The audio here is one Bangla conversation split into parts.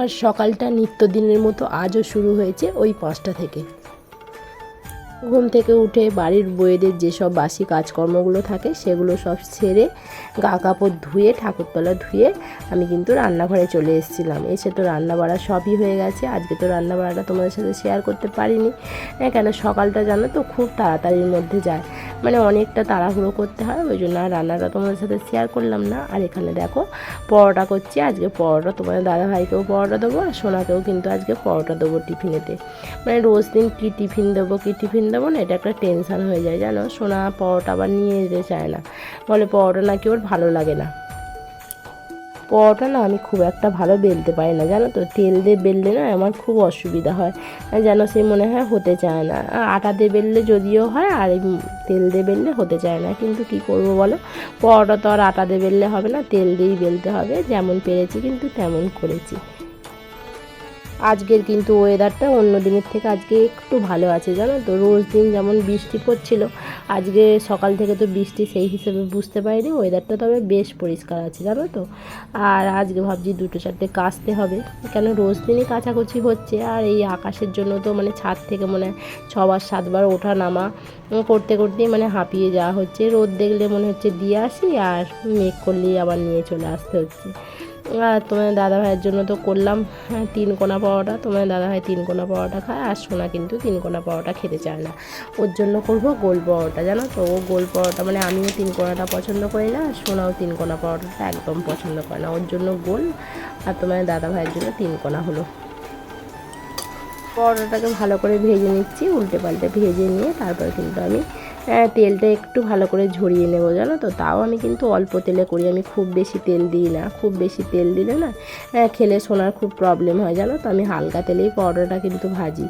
আমার সকালটা নিত্যদিনের মতো আজও শুরু হয়েছে ওই 5টা থেকে। ঘুম থেকে উঠে বাড়ির বউয়েদের যেসব বাসি কাজকর্মগুলো থাকে সেগুলো সব সেরে গা কাপড় ধুয়ে ঠাকুরতলা ধুয়ে আমি কিন্তু রান্নাঘরে চলে এসেছিলাম। এসে তো রান্না বাড়া সবই হয়ে গেছে। আজকে তো রান্না বাড়াটা তোমাদের সাথে শেয়ার করতে পারিনি, কেন সকালটা জানো তো খুব তাড়াতাড়ির মধ্যে যায়, মানে অনেকটা তাড়াহুড়ো করতে হয়, ওই জন্য আর রান্নাটা তোমাদের সাথে শেয়ার করলাম না। আর এখানে দেখো পরোটা করছি। আজকে পরোটা তোমাদের দাদাভাইকেও পরোটা দেবো আর সোনাকেও কিন্তু আজকে পরোটা দেবো টিফিনেতে। মানে রোজ দিন কী টিফিন দেবো দেবো না, এটা একটা টেনশান হয়ে যায় জানো। সোনা পরোটা আবার নিয়ে যেতে চায় না, বলে পরোটা নাকি ওর ভালো লাগে না। পরোটা না আমি খুব একটা ভালো বেলতে পারি না জানো তো, তেল দিয়ে বেললে না আমার খুব অসুবিধা হয়, যেন সে মনে হয় হতে চায় না। আটা দিয়ে বেললে যদিও হয়, আর এই তেল দিয়ে বেললে হতে চায় না। কিন্তু কি করব বলো, পরোটা তো আর আটা দিয়ে বেললে হবে না, তেল দিয়েই বেলতে হবে। যেমন পেরেছি কিন্তু তেমন করেছি। আজকের কিন্তু ওয়েদারটা অন্য দিনের থেকে আজকে একটু ভালো আছে জানো তো। রোজ দিন যেমন বৃষ্টি পড়ছিল, আজকে সকাল থেকে তো বৃষ্টি সেই হিসেবে বুঝতে পারিনি। ওয়েদারটা তবে বেশ পরিষ্কার আছে জানো তো। আর আজকে ভাবছি 2-4টে কাচতে হবে, কেন রোজ দিনই কাচাকুচি হচ্ছে। আর এই আকাশের জন্য তো মানে ছাদ থেকে মনে হয় 6-7বার ওঠা নামা করতে করতেই মানে হাঁপিয়ে যাওয়া হচ্ছে। রোদ দেখলে মনে হচ্ছে দিয়ে আসি, আর মেঘ করলেই আবার নিয়ে চলে আসতে হচ্ছে। আর তোমাদের দাদাভাইয়ের জন্য তো করলাম 3 কোনা পরোটা। তোমাদের দাদাভাই 3 কোনা পরোটা খায়, আর সোনা কিন্তু 3 কোনা পরোটা খেতে চায় না। ওর জন্য করবো গোল পরোটা জানো তো। ও গোল পরোটা মানে আমিও 3 কোনাটা পছন্দ করি না, আর সোনাও 3 কোনা পরোটাটা একদম পছন্দ করে না। ওর জন্য গোল, আর তোমাদের দাদাভাইয়ের জন্য 3 কোনা হলো। পরোটাটাকে ভালো করে ভেজে নিচ্ছি, উল্টে পাল্টে ভেজে নিয়ে তারপর কিন্তু আমি তেলটা একটু ভালো করে ঝরিয়ে নেবো জানো তো। তাও আমি কিন্তু অল্প তেলে করি, আমি খুব বেশি তেল দিই না। খুব বেশি তেল দিলে না খেলে সোনার খুব প্রবলেম হয় জানো তো। আমি হালকা তেলেই পরোটাটা কিন্তু ভাজি।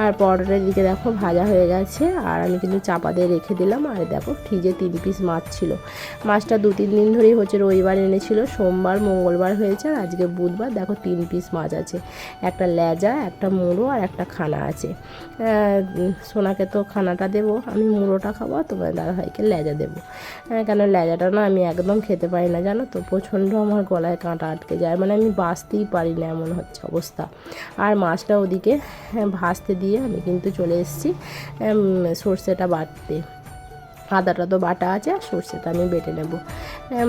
আর পরোটাটার দিকে দেখো ভাজা হয়ে গেছে, আর আমি কিন্তু চাপা দিয়ে রেখে দিলাম। আর দেখো ফ্রিজে 3 পিস মাছ ছিল। মাছটা 2-3 দিন ধরেই হচ্ছে, রবিবার এনেছিল, সোমবার মঙ্গলবার হয়েছে, আর আজকে বুধবার। দেখো 3 পিস মাছ আছে, একটা লেজা, একটা মুড়ো, আর একটা খানা আছে। সোনাকে তো খানাটা দেবো, আমি মুড়োটা খাবো, তোমার দাদাভাইকে লেজা দেবো। কেন লেজাটা না আমি একদম খেতে পারি না জানো তো, প্রচণ্ড আমার গলায় কাঁটা আটকে যায়, মানে আমি বাঁচতেই পারি না এমন হচ্ছে অবস্থা। আর মাছটা ওদিকে ভাজতে দিয়ে আমি কিন্তু চলে এসেছি সর্ষেটা বাটতে। আদাটা তো বাটা আছে, আর সর্ষেটা আমি বেটে নেব।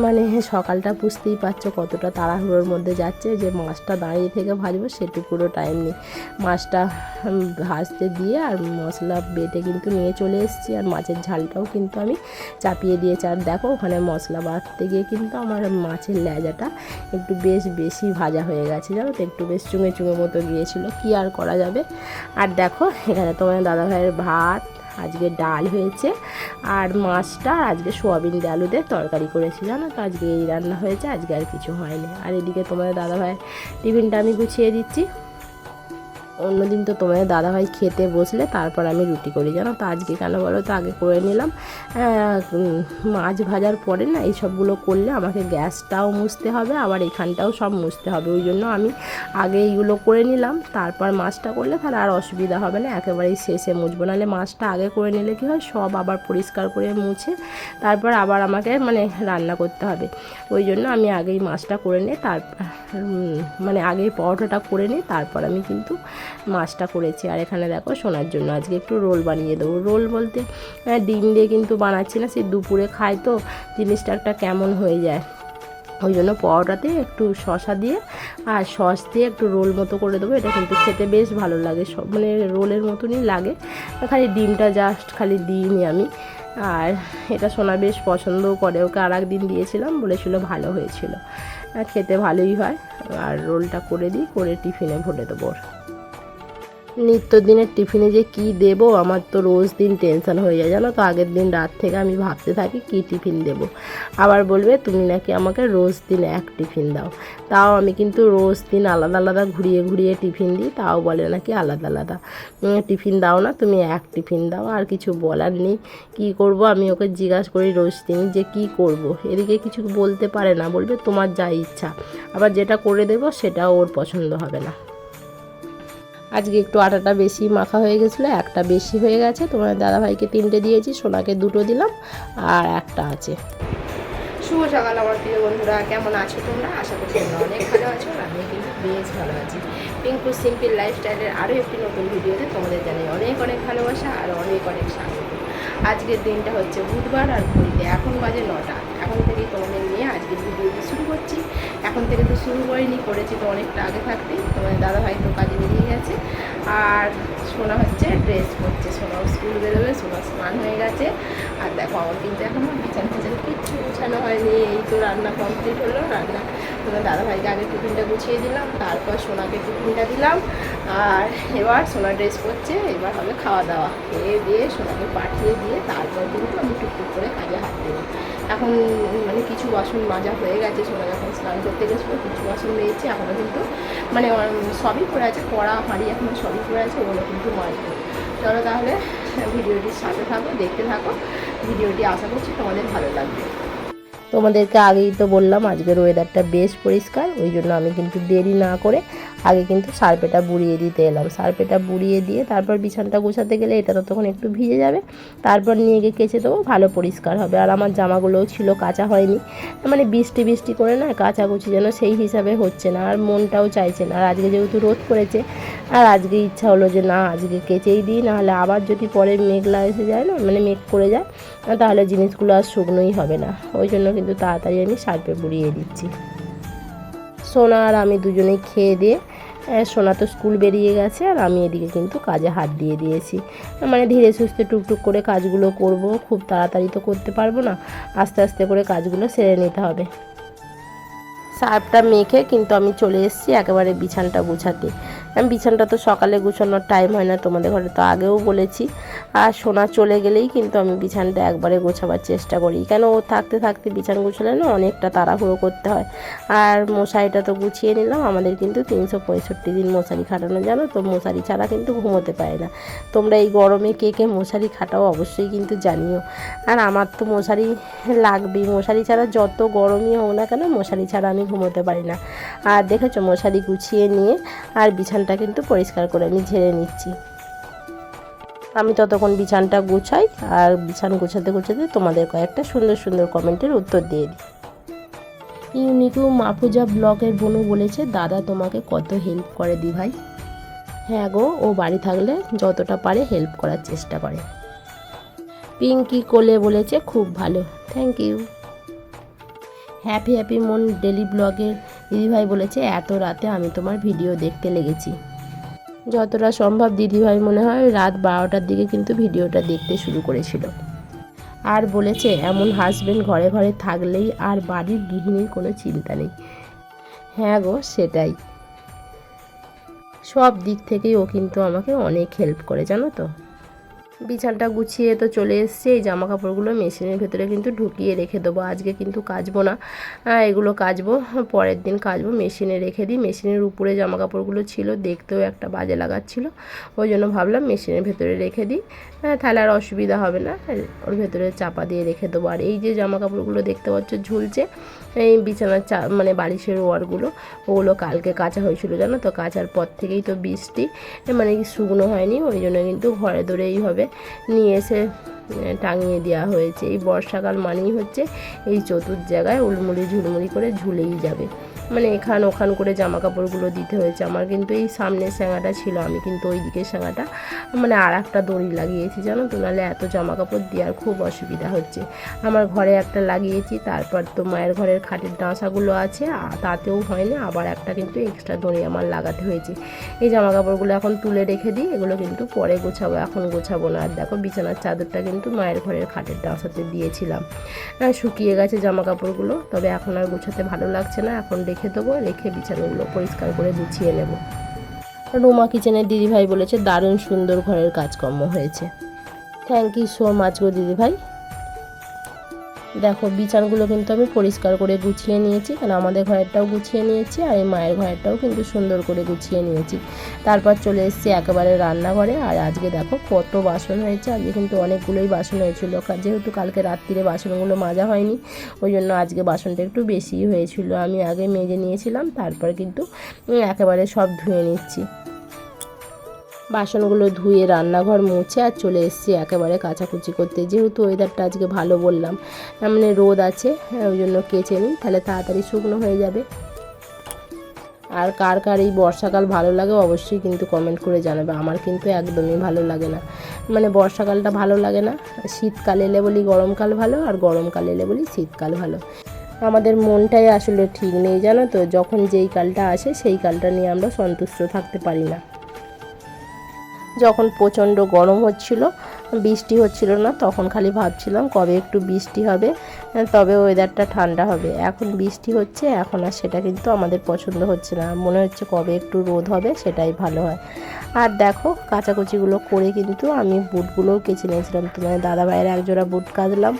মানে সকালটা বুঝতেই পারছো কতটা তাড়াহুড়োর মধ্যে যাচ্ছে, যে মাছটা দাঁড়িয়ে থেকে ভাজবো সেটুকুরও টাইম নেই। মাছটা ভাজতে দিয়ে আর মশলা বেটে কিন্তু নিয়ে চলে এসেছি, আর মাছের ঝালটাও কিন্তু আমি চাপিয়ে দিয়েছি। আর দেখো ওখানে মশলা বাটতে গিয়ে কিন্তু আমার মাছের লেজাটা একটু বেশ বেশি ভাজা হয়ে গেছে জানো তো, একটু বেশ চুঙে চুঙে মতো গিয়েছিলো, কি আর করা যাবে। আর দেখো এখানে তোমার দাদাভাইয়ের ভাত, আজকে ডাল হয়েছে, আর মাছটা আজকে সোয়াবিন দিয়ে আলু দিয়ে তরকারি করেছি জানো তো। আজকে এই রান্না হয়েছে, আজকে আর কিছু হয়নি। আর এদিকে তোমাদের দাদাভাই টিফিনটা আমি গুছিয়ে দিচ্ছি। অন্যদিন তো তোমাদের দাদাভাই খেতে বসলে তারপর আমি রুটি করি জানো তো। আজকে কেন বলো তো, আগে করে নিলাম। মাছ ভাজার পরে না এই সবগুলো করলে আমাকে গ্যাসটাও মুছতে হবে, আবার এখানটাও সব মুছতে হবে। ওই জন্য আমি আগে এইগুলো করে নিলাম, তারপর মাছটা করলে তাহলে আর অসুবিধা হবে না, একেবারেই শেষে মুছবো। নাহলে মাছটা আগে করে নিলে কী হয়, সব আবার পরিষ্কার করে মুছে তারপর আবার আমাকে মানে রান্না করতে হবে। ওই জন্য আমি আগেই মাছটা করে নিই, তারপর মানে আগেই পরোটাটা করে নিই, তারপর আমি কিন্তু মাছটা করেছি। আর এখানে দেখো সোনার জন্য আজকে একটু রোল বানিয়ে দেবো। রোল বলতে ডিম দিয়ে কিন্তু বানাচ্ছি না, সেই দুপুরে খাই তো জিনিসটা একটা কেমন হয়ে যায়। ওই জন্য পরোটাতে একটু শসা দিয়ে আর সস দিয়ে একটু রোল মতো করে দেবো। এটা কিন্তু খেতে বেশ ভালো লাগে, সব মানে রোলের মতনই লাগে, খালি ডিমটা জাস্ট খালি দিইনি আমি। আর এটা সোনা বেশ পছন্দও করে, ওকে আর একদিন দিয়েছিলাম, বলেছিল ভালো হয়েছিল, খেতে ভালোই হয়। আর রোলটা করে দিই, করে টিফিনে ভরে দেবো। নিত্যদিনের টিফিনে যে কি দেবো, আমার তো রোজ দিন টেনশান হয়ে যায় জানো তো। আগের দিন রাত থেকে আমি ভাবতে থাকি কি টিফিন দেবো। আবার বলবে তুমি নাকি আমাকে রোজ দিন এক টিফিন দাও। তাও আমি কিন্তু রোজ দিন আলাদা আলাদা ঘুরিয়ে ঘুরিয়ে টিফিন দিই, তাও বলে নাকি আলাদা আলাদা টিফিন দাও না, তুমি এক টিফিন দাও। আর কিছু বলার নেই, কী করব। আমি ওকে জিজ্ঞাসা করি রোজ দিন যে কী করব, এদিকে কিছু বলতে পারে না, বলবে তোমার যা ইচ্ছা। আবার যেটা করে দেবো সেটাও ওর পছন্দ হবে না। আজকে একটু আটাটা বেশি মাখা হয়ে গেছিলো, একটা বেশি হয়ে গেছে। তোমার দাদাভাইকে 3টে দিয়েছি, সোনাকে 2টো দিলাম, আর একটা আছে। শুভ সকাল আমার প্রিয় বন্ধুরা, কেমন আছো তোমরা? আশা করি তোমরা অনেক ভালো আছো। আমি কিন্তু বেশ ভালো আছি। পিঙ্কু সিম্পল লাইফস্টাইলের আরও একটি নতুন ভিডিওতে তোমাদের জানাই অনেক অনেক ভালোবাসা আর অনেক অনেক স্বাগত। আজকের দিনটা হচ্ছে বুধবার আর ঘড়িতে এখন বাজে 9টা। এখন থেকেই তোমাদের নিয়ে আজকের ভিডিওটি শুরু করছি। এখন থেকে তো শুরু করেছি তো অনেকটা আগে থাকতেই। তোমাদের দাদাভাই তো কাজে বেরিয়ে গেছে আর সোনা হচ্ছে ড্রেস পরছে। সোনাও স্কুল বেরোবে, সোনা স্নান হয়ে গেছে। আর দেখো আমার কিন্তু এখনও বিছানা কিচ্ছু গুছানো হয়নি। এই তো রান্না কমপ্লিট হলো। রান্না তোমার দাদাভাইকে আগে টিফিনটা গুছিয়ে দিলাম, তারপর সোনাকে টিফিনটা দিলাম। আর এবার সোনা ড্রেস পরছে, এবার হবে খাওয়া দাওয়া। খেয়ে দিয়ে সোনাকে পাঠিয়ে দিয়ে তারপর কিন্তু আমি টুকটুক করে কাজে হাত দেবো। এখন মানে কিছু বাসন মাজা হয়ে গেছে। সোনা যখন স্নান করতে গেছিলো কিছু বাসন মেয়েছি, এখনও কিন্তু মানে সবই পড়ে আছে, কড়া হাঁড়ি এখনও সবই পড়ে আছে, ওগুলো কিন্তু মাজবো। চলো তাহলে ভিডিওটির সাথে থাকো, দেখতে থাকো। ভিডিওটি আশা করছি তোমাদের ভালো লাগবে। তোমাদেরকে আগেই তো বললাম আজকের ওয়েদারটা বেশ পরিষ্কার, ওই জন্য আমি কিন্তু দেরি না করে আগে কিন্তু সার্ফেটা বুড়িয়ে দিতে এলাম। সার্ফেটা বুড়িয়ে দিয়ে তারপর বিছানাটা গোছাতে গেলে এটা তো তখন একটু ভিজে যাবে, তারপর নিয়ে গিয়ে কেচে দেবো, ভালো পরিষ্কার হবে। আর আমার জামাগুলোও ছিল কাচা হয়নি, মানে বৃষ্টি বৃষ্টি করে না কাচাকুচি যেন সেই হিসাবে হচ্ছে না, আর মনটাও চাইছে না। আর আজকে যেহেতু রোদ করেছে, আর আজকে ইচ্ছা হলো যে না আজকে কেচেই দিই, নাহলে আবার যদি পরে মেঘলা এসে যায় না, মানে মেঘ করে যায়, তাহলে জিনিসগুলো আর শুকনোই হবে না। ওই জন্য কিন্তু তাড়াতাড়ি আমি সার্ফে বুড়িয়ে দিচ্ছি। সোনা আর আমি দুজনেই খেয়ে দিয়ে, সোনা তো স্কুল বেরিয়ে গেছে আর আমি এদিকে কিন্তু কাজে হাত দিয়ে দিয়েছি। মানে ধীরে সুস্থে টুকটুক করে কাজগুলো করব, খুব তাড়াতাড়ি তো করতে পারবো না, আস্তে আস্তে করে কাজগুলো সেরে নিতে হবে। সার্ফটা মেখে কিন্তু আমি চলে এসেছি একেবারে বিছানটা গুছাতে। বিছানটা তো সকালে গুছানোর টাইম হয় না, তোমাদের ঘরে তো আগেও বলেছি। আর সোনা চলে গেলেই কিন্তু আমি বিছানটা একবারে গোছাবার চেষ্টা করি, কেন ও থাকতে থাকতে বিছান গুছালে না অনেকটা তাড়াহুড়ো করতে হয়। আর মশারিটা তো গুছিয়ে নিলাম, আমাদের কিন্তু 365 দিন মশারি খাটানো, জানো তো, মশারি ছাড়া কিন্তু ঘুমোতে পারে না। তোমরা এই গরমে কে কে মশারি খাটাও অবশ্যই কিন্তু জানিও। আর আমার তো মশারি লাগবেই, মশারি ছাড়া যত গরমই হোক না কেন মশারি ছাড়া আমি ঘুমোতে পারি না। আর দেখেছো মশারি গুছিয়ে নিয়ে আর বিছানটা কিন্তু পরিষ্কার করে আমি ঝেড়ে নিচ্ছি। আমি ততক্ষণ বিছানটা গুছাই আর বিছান গোছাতে গোছাতে তোমাদের কয়েকটা সুন্দর সুন্দর কমেন্টের উত্তর দিয়ে দিই। ইউনিকু মাফুজা ব্লগের বোনু বলেছে, দাদা তোমাকে কত হেল্প করে দি ভাই। হ্যাঁ গো, ও বাড়ি থাকলে যতটা পারে হেল্প করার চেষ্টা করে। পিঙ্কি কোলে বলেছে খুব ভালো, থ্যাংক ইউ। হ্যাপি হ্যাপি মন ডেলি ব্লগের দিদিভাই বলেছে, এত রাতে আমি তোমার ভিডিও দেখতে লেগেছি। যতটা সম্ভব দিদিভাই মনে হয় রাত 12টার দিকে কিন্তু ভিডিওটা দেখতে শুরু করেছিল। আর বলেছে এমন হাজবেন্ড ঘরে ঘরে থাকলেই আর বাড়ির গৃহিণীর কোনো চিন্তা নেই। হ্যাঁ গো, সেটাই। সব দিক থেকেই ও কিন্তু আমাকে অনেক হেল্প করে, জানো তো। বিছানটা গুছিয়ে তো চলে এসছে, এই জামা কাপড়গুলো মেশিনের ভেতরে কিন্তু ঢুকিয়ে রেখে দেবো। আজকে কিন্তু কাচবো না, এগুলো কাচবো পরের দিন কাচবো। মেশিনে রেখে দিই, মেশিনের উপরে জামা কাপড়গুলো ছিল, দেখতেও একটা বাজে লাগাচ্ছিল, ওই জন্য ভাবলাম মেশিনের ভেতরে রেখে দিই, তাহলে আর অসুবিধা হবে না। ওর ভেতরে চাপা দিয়ে রেখে দেবো। আর এই যে জামা কাপড়গুলো দেখতে পাচ্ছ ঝুলছে, এই বিছানার মানে বালিশের ওয়ারগুলো, ওগুলো কালকে কাচা হয়েছিল, জানো তো। কাচার পর থেকেই তো বৃষ্টি, মানে শুকনো হয়নি, ওই জন্য কিন্তু ঘরে ধরে এইভাবে নিয়ে এসে টাঙিয়ে দেওয়া হয়েছে। এই বর্ষাকাল মানেই হচ্ছে এই চতুর জায়গায় উলমুড়ি ঝুলমুড়ি করে ঝুলেই যাবে, মানে এখান ওখান করে জামা কাপড়গুলো দিতে হয়েছে। আমার কিন্তু এই সামনের স্যাঙাটা ছিল, আমি কিন্তু ওই দিকের স্যাঙাটা মানে আর একটা দড়ি লাগিয়েছি, জানো তো, নাহলে এত জামা কাপড় দেওয়ার খুব অসুবিধা হচ্ছে। আমার ঘরে একটা লাগিয়েছি, তারপর তো মায়ের ঘরের খাটের ডাঁসাগুলো আছে, তাতেও হয়নি, আবার একটা কিন্তু এক্সট্রা দড়ি আমার লাগাতে হয়েছে। এই জামা কাপড়গুলো এখন তুলে রেখে দিই, এগুলো কিন্তু পরে গোছাবো, এখন গোছাবো না। আর দেখো বিছানার চাদরটা কিন্তু মায়ের ঘরের খাটের ডাঁসাতে দিয়েছিলাম, শুকিয়ে গেছে জামা কাপড়গুলো, তবে এখন আর গোছাতে ভালো লাগছে না, এখন রেখে দেবো, রেখে বিছানাগুলো পরিষ্কার করে গুছিয়ে নেব। রুমা কিচেনের দিদিভাই বলেছে দারুণ সুন্দর ঘরের কাজকর্ম হয়েছে, থ্যাংক ইউ সো মাচ গো দিদিভাই। দেখো বিছানাগুলো কিন্তু আমি পরিষ্কার করে গুছিয়ে নিয়েছি, কারণ আমাদের ঘরেরটাও গুছিয়ে নিয়েছি আর এই মায়ের ঘরেরটাও কিন্তু সুন্দর করে গুছিয়ে নিয়েছি। তারপর চলে এসেছি একেবারে রান্নাঘরে। আর আজকে দেখো কত বাসন হয়েছে, আজকে কিন্তু অনেকগুলোই বাসন হয়েছিল, যেহেতু কালকে রাত্রিরে বাসনগুলো মাজা হয়নি, ওই জন্য আজকে বাসনটা একটু বেশিই হয়েছিল। আমি আগে মেজে নিয়েছিলাম, তারপর কিন্তু একেবারে সব ধুয়ে নিচ্ছি। বাসনগুলো ধুয়ে রান্নাঘর মুছে আর চলে এসেছি একেবারে কাচাকুচি করতে। যেহেতু ওয়েদারটা আজকে ভালো বললাম, মানে রোদ আছে, ওই জন্য কেচে নিই, তাহলে তাড়াতাড়ি শুকনো হয়ে যাবে। আর কার কার এই বর্ষাকাল ভালো লাগে অবশ্যই কিন্তু কমেন্ট করে জানাবে। আমার কিন্তু একদমই ভালো লাগে না, মানে বর্ষাকালটা ভালো লাগে না। শীতকাল এলে বলি গরমকাল ভালো, আর গরমকাল এলে বলি শীতকাল ভালো। আমাদের মনটাই আসলে ঠিক নেই জানো তো, যখন যেই কালটা আসে সেই কালটা নিয়ে আমরা সন্তুষ্ট থাকতে পারি না। যখন প্রচণ্ড গরম হচ্ছিল, বৃষ্টি হচ্ছিল না, তখন খালি ভাবছিলাম কবে একটু বৃষ্টি হবে, তবে ওয়েদারটা ঠান্ডা হবে। এখন বৃষ্টি হচ্ছে, এখন আর সেটা কিন্তু আমাদের পছন্দ হচ্ছে না, মনে হচ্ছে কবে একটু রোদ হবে সেটাই ভালো হয়। আর দেখো কাচাকুচিগুলো করে কিন্তু আমি বুটগুলোও কেচে নিয়েছিলাম। তোমার দাদাভাইয়ের একজোড়া বুট কাচলাম,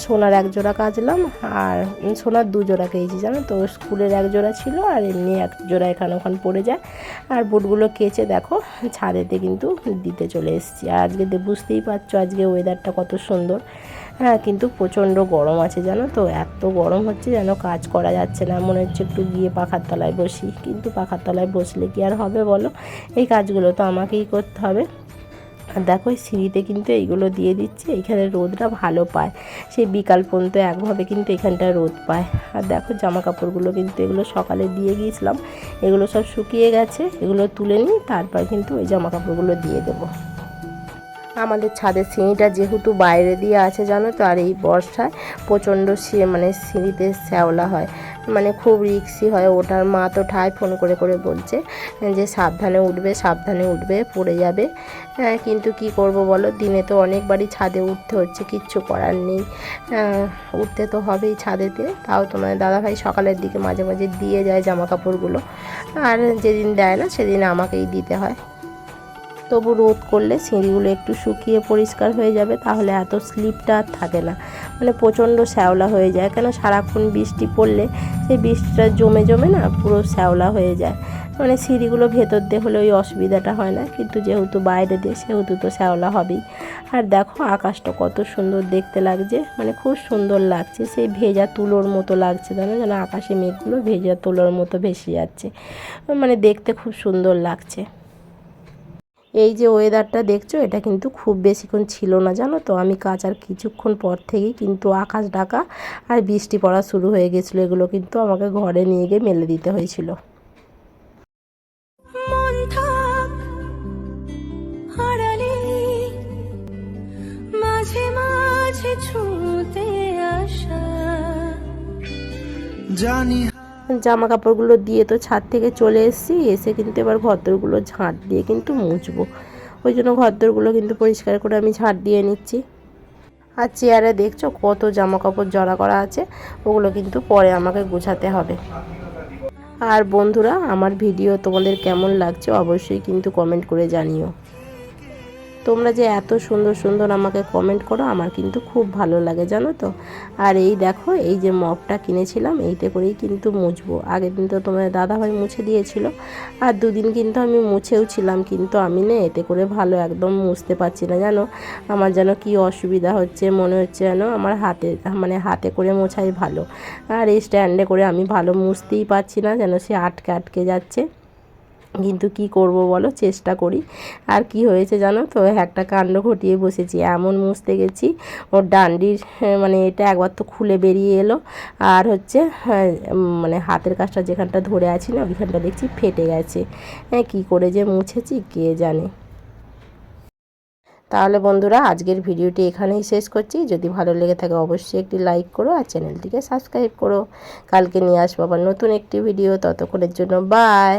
সোনার একজোড়া কাচলাম, আর সোনার দুজোড়া কেচেছি জানো তো, স্কুলের একজোড়া ছিল আর এমনি একজোড়া এখানে ওখানে পড়ে যায়। আর বুটগুলো কেচে দেখো ছাদেতে কিন্তু দিতে চলে এসেছি। আর আজকে বুঝতেই পারছো আজকে ওয়েদারটা কত সুন্দর। হ্যাঁ, কিন্তু প্রচণ্ড গরম আছে জানো তো, এত গরম হচ্ছে যেন কাজ করা যাচ্ছে না, মনে হচ্ছে একটু গিয়ে পাখার তলায় বসি, কিন্তু পাখার তলায় বসলে কি আর হবে বলো, এই কাজগুলো তো আমাকেই করতে হবে। আর দেখো এই সিঁড়িতে কিন্তু এইগুলো দিয়ে দিচ্ছি, এইখানে রোদটা ভালো পায়, সেই বিকাল পর্যন্ত একভাবে কিন্তু এখানটায় রোদ পায়। আর দেখো জামা কাপড়গুলো কিন্তু এগুলো সকালে দিয়ে গিয়েছিলাম, এগুলো সব শুকিয়ে গেছে, এগুলো তুলে নিই, তারপর কিন্তু ওই জামা কাপড়গুলো দিয়ে দেবো। আমাদের ছাদের সিঁড়িটা যেহেতু বাইরে দিয়ে আছে জানো তো, আর এই বর্ষায় প্রচণ্ড মানে সিঁড়িতে শ্যাওলা হয়, মানে খুব রিক্সি হয় ওঠার। মা তো ঠায় ফোন করে করে বলছে যে সাবধানে উঠবে, সাবধানে উঠবে, পড়ে যাবে। কিন্তু কি করব বলো, দিনে তো অনেকবারই ছাদে উঠতে হচ্ছে, কিচ্ছু করার নেই, উঠতে তো হবেই ছাদেতে। তাও তোমার দাদাভাই সকালের দিকে মাঝে মাঝে দিয়ে যায় জামা কাপড়গুলো, আর যেদিন দেয় না সেদিন আমাকেই দিতে হয়। তবু রোদ করলে সিঁড়িগুলো একটু শুকিয়ে পরিষ্কার হয়ে যাবে, তাহলে এত স্লিপটা আর থাকে না, মানে প্রচণ্ড শ্যাওলা হয়ে যায়। কেন সারাক্ষণ বৃষ্টি পড়লে সেই বৃষ্টিটা জমে জমে না পুরো শ্যাওলা হয়ে যায়, মানে সিঁড়িগুলো ভেতর দিয়ে হলে ওই অসুবিধাটা হয় না, কিন্তু যেহেতু বাইরে দিয়ে সেহেতু তো শ্যাওলা হবেই। আর দেখো আকাশটা কত সুন্দর দেখতে লাগছে, মানে খুব সুন্দর লাগছে, সেই ভেজা তুলোর মতো লাগছে, জানো যেন আকাশে মেঘগুলো ভেজা তুলোর মতো ভেসে যাচ্ছে, মানে দেখতে খুব সুন্দর লাগছে। এই যে ওয়েদারটা দেখছো, এটা কিন্তু খুব বেশিক্ষণ ছিল না জানো তো, আমি কাচার কিছুক্ষণ পর থেকেই কিন্তু আকাশ ঢাকা আর বৃষ্টি পড়া শুরু হয়ে গেছিলো। এগুলো কিন্তু আমাকে ঘরে নিয়ে গিয়ে মেলে দিতে হয়েছিল। জানি জামা কাপড়গুলো দিয়ে তো ছাদ থেকে চলে এসেছি, এসে কিন্তু এবার ঘরদোরগুলো ঝাঁট দিয়ে কিন্তু মুছবো, ওই জন্য ঘরদোরগুলো কিন্তু পরিষ্কার করে আমি ঝাঁট দিয়ে নিচ্ছি। আর চেয়ারে দেখছো কত জামা কাপড় জড়া করা আছে, ওগুলো কিন্তু পরে আমাকে গোছাতে হবে। আর বন্ধুরা, আমার ভিডিও তোমাদের কেমন লাগছে অবশ্যই কিন্তু কমেন্ট করে জানিও। তোমরা যে এত সুন্দর সুন্দর আমাকে কমেন্ট করো, আমার কিন্তু খুব ভালো লাগে জানো তো। আর এই দেখো এই যে মপটা কিনেছিলাম, এইতে করেই কিন্তু মুছবো। আগের দিন তো তোমার দাদাভাই মুছে দিয়েছিল, আর দুদিন কিন্তু আমি মুছেও ছিলাম, কিন্তু আমি না এতে করে ভালো একদম মুছতে পারছি না জানো। আমার যেন কি অসুবিধা হচ্ছে, মনে হচ্ছে যেন আমার হাতে করে মোছাই ভালো, আর এই স্ট্যান্ডে করে আমি ভালো মুছতেই পারছি না, যেন সে আটকে আটকে যাচ্ছে। কিন্তু কি করব বলো, চেষ্টা করি। আর কি হয়েছে জানো তো, একটা কাণ্ড ঘটিয়ে বসেছি, এমন মুছতে গেছি ওর ডান্ডির মানে এটা একবার তো খুলে বেরিয়ে এলো, আর হচ্ছে মানে হাতের কাজটা যেখানটা ধরে আছি না ওইখানটা দেখছি ফেটে গেছে। কি করে যে মুছেছি কে জানে। তাহলে বন্ধুরা, আজকের ভিডিওটি এখানেই শেষ করছি। যদি ভালো লেগে থাকে অবশ্যই একটি লাইক করো, আর চ্যানেলটিকে সাবস্ক্রাইব করো। কালকে নিয়ে আসবো আবার নতুন একটি ভিডিও, ততক্ষণের জন্য বাই।